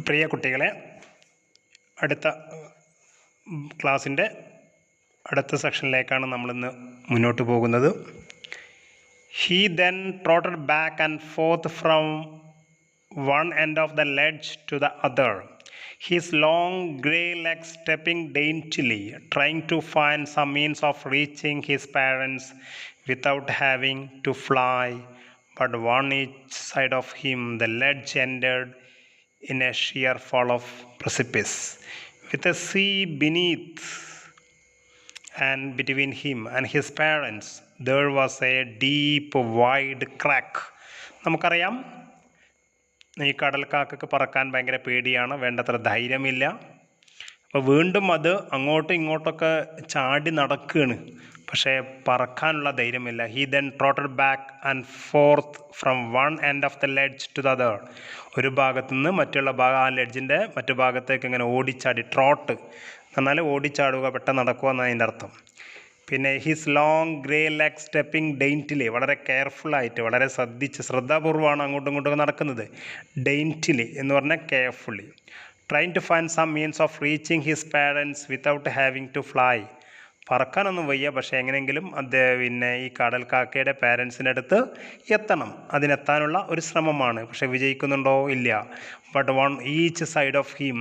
പ്രിയ കുട്ടികളെ, അടുത്ത ക്ലാസ്സിൻ്റെ അടുത്ത സെക്ഷനിലേക്കാണ് നമ്മളിന്ന് മുന്നോട്ട് പോകുന്നത്. He then trotted back and forth from one end of the ledge to the other, his long grey legs stepping daintily, trying to find some means of reaching his parents without having to fly. But on each side of him the ledge ended in a sheer fall of precipice, with a sea beneath and between him and his parents there was a deep wide crack. നമുക്കറിയാം, ഈ കടൽക്കാക്കക്ക് പറക്കാൻ ഭയങ്കര പേടിയാണ്, വേണ്ടത്ര ധൈര്യമില്ല. അപ്പോൾ വീണ്ടും അത് അങ്ങോട്ടും ഇങ്ങോട്ടൊക്കെ ചാടി നടക്കുകയാണ്, പക്ഷേ പറക്കാനുള്ള ധൈര്യമില്ല. He then trotted back and forth from one end of the ledge to the other. ഒരു ഭാഗത്തു നിന്ന് മറ്റുള്ള ഭാഗം, ആ ലെഡ്ജിൻ്റെ മറ്റു ഭാഗത്തേക്ക് ഇങ്ങനെ ഓടിച്ചാടി. ട്രോട്ട് എന്നാൽ ഓടിച്ചാടുക, പെട്ടെന്ന് നടക്കുക എന്നാണ് അതിൻ്റെ അർത്ഥം. പിന്നെ his long grey leg stepping daintily, വളരെ കെയർഫുള്ളായിട്ട്, വളരെ ശ്രദ്ധാപൂർവമാണ് അങ്ങോട്ടും ഇങ്ങോട്ടും നടക്കുന്നത്. ഡെയിൻറ്റിലി എന്ന് പറഞ്ഞാൽ carefully. Trying to find some means of reaching his parents without having to fly. പറക്കാനൊന്നും വയ്യ, പക്ഷേ എങ്ങനെയെങ്കിലും പിന്നെ ഈ കടൽക്കാക്കയുടെ പാരൻസിൻ്റെ അടുത്ത് എത്തണം. അതിനെത്താനുള്ള ഒരു ശ്രമമാണ്, പക്ഷേ വിജയിക്കുന്നുണ്ടോ? ഇല്ല. But on each side of him,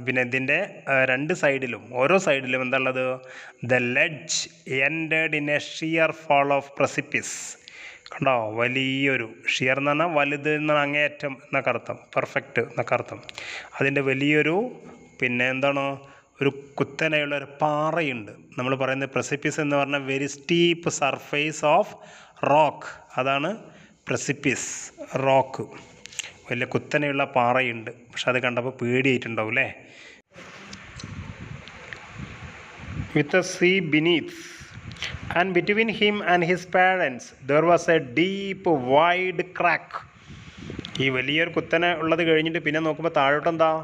പിന്നെ ഇതിൻ്റെ രണ്ട് സൈഡിലും, ഓരോ സൈഡിലും എന്താണുള്ളത്? The ledge ended in a sheer fall of precipice. കണ്ടോ? വലിയൊരു ഷിയർ എന്ന് പറഞ്ഞാൽ വലുത് എന്നാണ്, അങ്ങേയറ്റം എന്നൊക്കെ അർത്ഥം, പെർഫെക്റ്റ് എന്നൊക്കെ അർത്ഥം. അതിൻ്റെ വലിയൊരു പിന്നെ എന്താണ്, ഒരു കുത്തനെയുള്ള ഒരു പാറയുണ്ട്. നമ്മൾ പറയുന്നത് പ്രസിപ്പിസ് എന്ന് പറഞ്ഞാൽ very steep surface of rock, അതാണ് പ്രസിപ്പിസ്. റോക്ക്, വലിയ കുത്തനെയുള്ള പാറയുണ്ട്. പക്ഷെ അത് കണ്ടപ്പോൾ പേടിയായിട്ടുണ്ടാവും അല്ലേ? With a sea beneath and between him and his parents there was a deep wide crack. ഈ വലിയൊരു കുത്തനെ ഉള്ളത് കഴിഞ്ഞിട്ട് പിന്നെ നോക്കുമ്പോൾ താഴോട്ടെന്താ?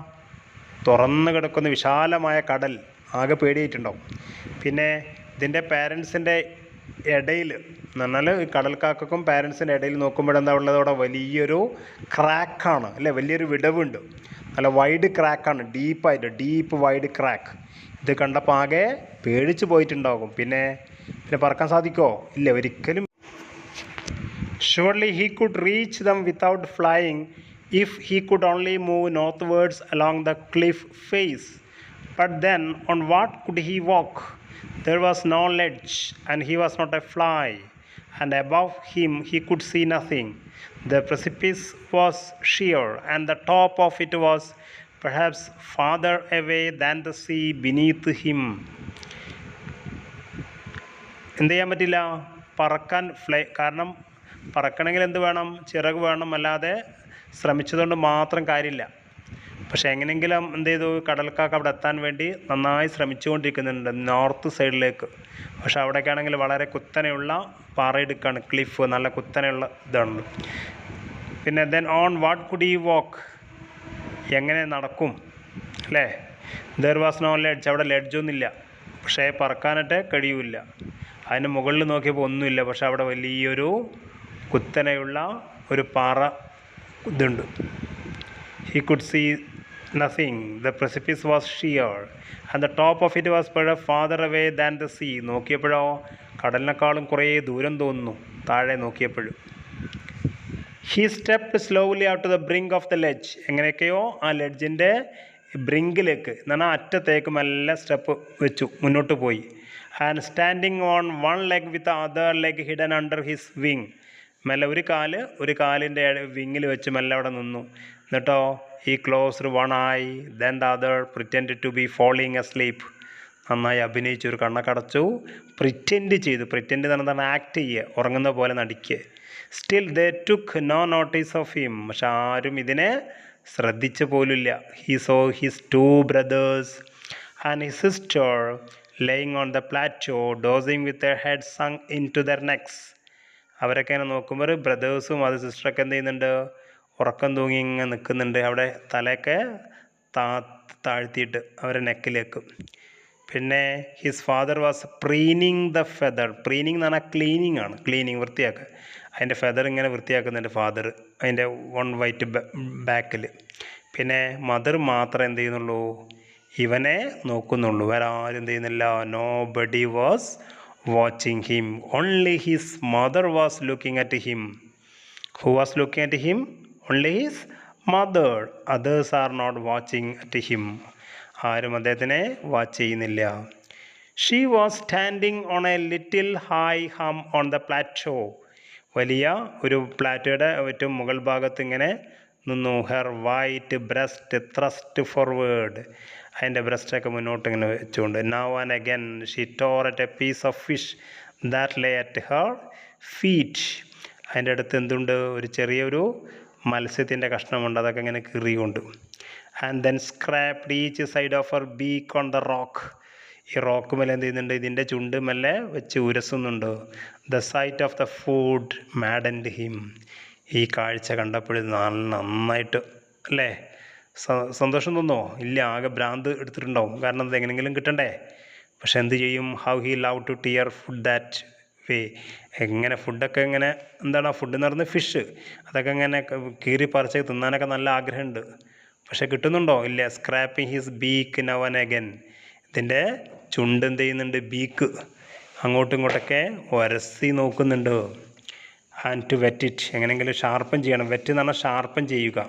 തുറന്ന് കിടക്കുന്ന വിശാലമായ കടൽ. ആകെ പേടിയായിട്ടുണ്ടാവും. പിന്നെ ഇതിൻ്റെ പാരൻസിൻ്റെ ഇടയിൽ എന്ന് പറഞ്ഞാൽ ഈ കടൽക്കാക്കും പാരൻസിൻ്റെ ഇടയിൽ നോക്കുമ്പോഴെന്താ ഉള്ളത്? അവിടെ വലിയൊരു ക്രാക്കാണ് അല്ലേ? വലിയൊരു വിടവുണ്ട്, നല്ല വൈഡ് ക്രാക്കാണ്, ഡീപ്പ് വൈഡ് ക്രാക്ക്. ഇത് കണ്ടപ്പോൾ ആകെ പേടിച്ച് പോയിട്ടുണ്ടാകും. പിന്നെ പറക്കാൻ സാധിക്കുമോ? ഇല്ല, ഒരിക്കലും. Surely he could reach them without flying if he could only move northwards along the cliff face. But then on what could he walk? There was no ledge and he was not a fly, and above him he could see nothing. The precipice was sheer and the top of it was perhaps farther away than the sea beneath him. എന്ത് ചെയ്യാൻ പറ്റില്ല? പറക്കാൻ കാരണം പറക്കണമെങ്കിൽ എന്ത് വേണം? ചിറക് വേണം. അല്ലാതെ ശ്രമിച്ചതുകൊണ്ട് മാത്രം കാര്യമില്ല. പക്ഷേ എങ്ങനെയെങ്കിലും എന്ത് ചെയ്തു? കടൽക്കാക്ക അവിടെ എത്താൻ വേണ്ടി നന്നായി ശ്രമിച്ചുകൊണ്ടിരിക്കുന്നുണ്ട് നോർത്ത് സൈഡിലേക്ക്. പക്ഷെ അവിടേക്കാണെങ്കിൽ വളരെ കുത്തനെയുള്ള പാറയിടുക്കാണ്, ക്ലിഫ്, നല്ല കുത്തനെയുള്ള ഇതാണ്. പിന്നെ then on what could he വാക്ക്? എങ്ങനെ നടക്കും അല്ലേ? ദർ വാസ് നോ ലെഡ്ജ്, അവിടെ ലെഡ്ജൊന്നുമില്ല, പക്ഷേ പറക്കാനായിട്ട് കഴിയില്ല. അതിന് മുകളിൽ നോക്കിയപ്പോൾ ഒന്നുമില്ല, പക്ഷെ അവിടെ വലിയൊരു കുത്തനെയുള്ള ഒരു പാറ ഇതുണ്ട്. He could see nothing. The precipice was sheer and the top of it was perhaps farther away than the sea. നോക്കിയപ്പോഴോ കടലിനേക്കാളും കുറേ ദൂരം തോന്നുന്നു താഴെ നോക്കിയപ്പോഴും. He stepped slowly out to the brink of the ledge. എങ്ങനെയൊക്കെയോ ആ ലെഡ്ജിൻ്റെ ബ്രിങ്കിലേക്ക് എന്ന് പറഞ്ഞാൽ അറ്റത്തേക്ക് മെല്ലെ സ്റ്റെപ്പ് വെച്ചു, മുന്നോട്ട് പോയി. And standing on one leg with the other leg hidden under his wing. മെല്ലെ ഒരു കാലിൻ്റെ വിങ്ങിൽ വെച്ച് മെല്ലെ അവിടെ നിന്നു. എന്നിട്ടോ he closed one eye, then the other pretended to be falling asleep. നന്നായി അഭിനയിച്ചു, ഒരു കണ്ണക്കടച്ചു, പ്രിറ്റൻഡ് ചെയ്തു. പ്രിറ്റൻഡ് എന്ന് പറഞ്ഞാൽ ആക്ട് ചെയ്യുക, ഉറങ്ങുന്ന പോലെ നടിക്കുക. Still they took no notice of him. പക്ഷെ ആരും ഇതിനെ ശ്രദ്ധിച്ചു പോലുമില്ല. he saw his two brothers and his sister laying on the plateau, dozing with their heads sunk into their necks. അവരൊക്കെ ഇങ്ങനെ നോക്കുമ്പോൾ ബ്രദേഴ്സും അത് സിസ്റ്ററൊക്കെ എന്ത് ചെയ്യുന്നുണ്ട്? ഉറക്കം തൂങ്ങി ഇങ്ങനെ നിൽക്കുന്നുണ്ട്. അവിടെ തലയൊക്കെ താഴ്ത്തിയിട്ട് അവരെ നെക്കിലേക്ക്. പിന്നെ his father was preening the feather. Preening എന്ന് പറഞ്ഞാൽ ക്ലീനിങ് ആണ്, ക്ലീനിങ്, വൃത്തിയാക്കുക. അതിൻ്റെ ഫെദർ ഇങ്ങനെ വൃത്തിയാക്കുന്നുണ്ട് ഫാദർ, അതിൻ്റെ വൺ വൈറ്റ് ബാക്കിൽ. പിന്നെ മദർ മാത്രമേ എന്ത് ചെയ്യുന്നുള്ളൂ, ഇവനെ നോക്കുന്നുള്ളൂ. വേറെ ആരും എന്ത് ചെയ്യുന്നില്ല. Nobody was watching him, only his mother was looking at him. Who was looking at him? Only his mother. Others are not watching at him. ആരും അദ്ദേഹത്തിനെ വാച്ച് ചെയ്യുന്നില്ല. She was standing on a little high hum on the plateau. വലിയ ഒരു പ്ലാറ്റോയുടെ ഏറ്റവും മുകൾ ഭാഗത്ത് ഇങ്ങനെ നിന്നു. Her white breast thrust forward. അതിൻ്റെ ബ്രസ്റ്റൊക്കെ മുന്നോട്ട് ഇങ്ങനെ വെച്ചുകൊണ്ട്. Now and again she tore at A piece of fish that lay at her feet. അതിൻ്റെ അടുത്ത് എന്തുണ്ട്? ഒരു ചെറിയൊരു മത്സ്യത്തിൻ്റെ കഷ്ണമുണ്ട്. അതൊക്കെ ഇങ്ങനെ കീറിയുകൊണ്ട്. And then scraped each side of her beak on the rock. ഈ റോക്ക് മേലെ എന്ത് ചെയ്യുന്നുണ്ട്? ഇതിൻ്റെ ചുണ്ട് മെല്ലെ വെച്ച് ഉരസുന്നുണ്ട്. The sight of the food maddened him. ഈ കാഴ്ച കണ്ടപ്പോഴും നന്നായിട്ട് അല്ലേ സന്തോഷം തോന്നോ? ഇല്ല, ആകെ ഭ്രാന്ത് എടുത്തിട്ടുണ്ടാവും. കാരണം അത് എങ്ങനെയെങ്കിലും കിട്ടണ്ടേ. പക്ഷെ എന്ത് ചെയ്യും? How he love to tear food that way. എങ്ങനെ ഫുഡൊക്കെ ഇങ്ങനെ എന്താണ് ആ ഫുഡ് എന്ന് പറയുന്നത്? ഫിഷ്. അതൊക്കെ ഇങ്ങനെ കീറി പറിച്ച് തിന്നാനൊക്കെ നല്ല ആഗ്രഹമുണ്ട്. പക്ഷെ കിട്ടുന്നുണ്ടോ? ഇല്ല. Scraping his beak now and again. ഇതിൻ്റെ ചുണ്ട് എന്ത് ചെയ്യുന്നുണ്ട്? ബീക്ക് അങ്ങോട്ടും ഇങ്ങോട്ടൊക്കെ ഉരസി നോക്കുന്നുണ്ട്. And to wet it. എങ്ങനെയെങ്കിലും ഷാർപ്പൻ ചെയ്യണം. വെറ്റ് എന്ന് പറഞ്ഞാൽ ഷാർപ്പൻ ചെയ്യുക,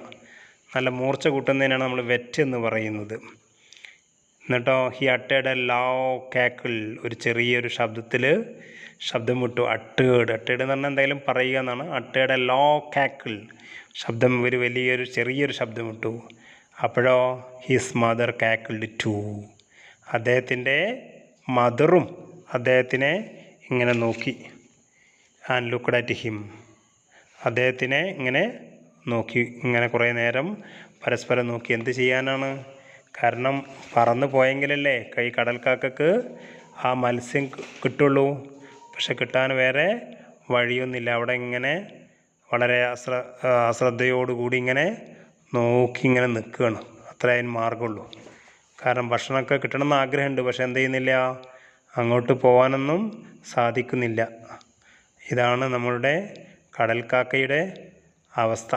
നല്ല മൂർച്ച കൂട്ടുന്നതിനാണ് നമ്മൾ വെറ്റ് എന്ന് പറയുന്നത്. എന്നിട്ടോ ഹി അട്ടേഡ് എ ലവ് കാക്കിൾ. ഒരു ചെറിയൊരു ശബ്ദം വിട്ടു. അട്ടേഡ് എന്ന് പറഞ്ഞാൽ എന്തായാലും പറയുക എന്നാണ്. അട്ടേഡ് എ ലവ് കാക്കിൾ. ശബ്ദം ഒരു ചെറിയൊരു ശബ്ദം വിട്ടു. അപ്പോഴോ ഹിസ് മദർ കാക്കിൾഡ് ടു. അദ്ദേഹത്തിൻ്റെ മദറും അദ്ദേഹത്തിനെ ഇങ്ങനെ നോക്കി. And looked at him. അദ്ദേഹത്തിനെ ഇങ്ങനെ നോക്കി. ഇങ്ങനെ കുറേ നേരം പരസ്പരം നോക്കി. എന്ത് ചെയ്യാനാണ്? കാരണം പറന്ന് പോയെങ്കിലല്ലേ കടൽക്കാക്കക്ക് ആ മത്സ്യം കിട്ടുള്ളൂ. പക്ഷെ കിട്ടാൻ വേറെ വഴിയൊന്നുമില്ല. അവിടെ ഇങ്ങനെ വളരെ അശ്രദ്ധയോടുകൂടി ഇങ്ങനെ നോക്കി ഇങ്ങനെ നിൽക്കുകയാണ്. അത്രേ അതിന് മാർഗമുള്ളൂ. കാരണം ഭക്ഷണമൊക്കെ കിട്ടണമെന്ന് ആഗ്രഹമുണ്ട്. പക്ഷെ എന്ത് ചെയ്യുന്നില്ല? അങ്ങോട്ട് പോകാനൊന്നും സാധിക്കുന്നില്ല. ഇതാണ് നമ്മളുടെ കടൽക്കാക്കയുടെ അവസ്ഥ.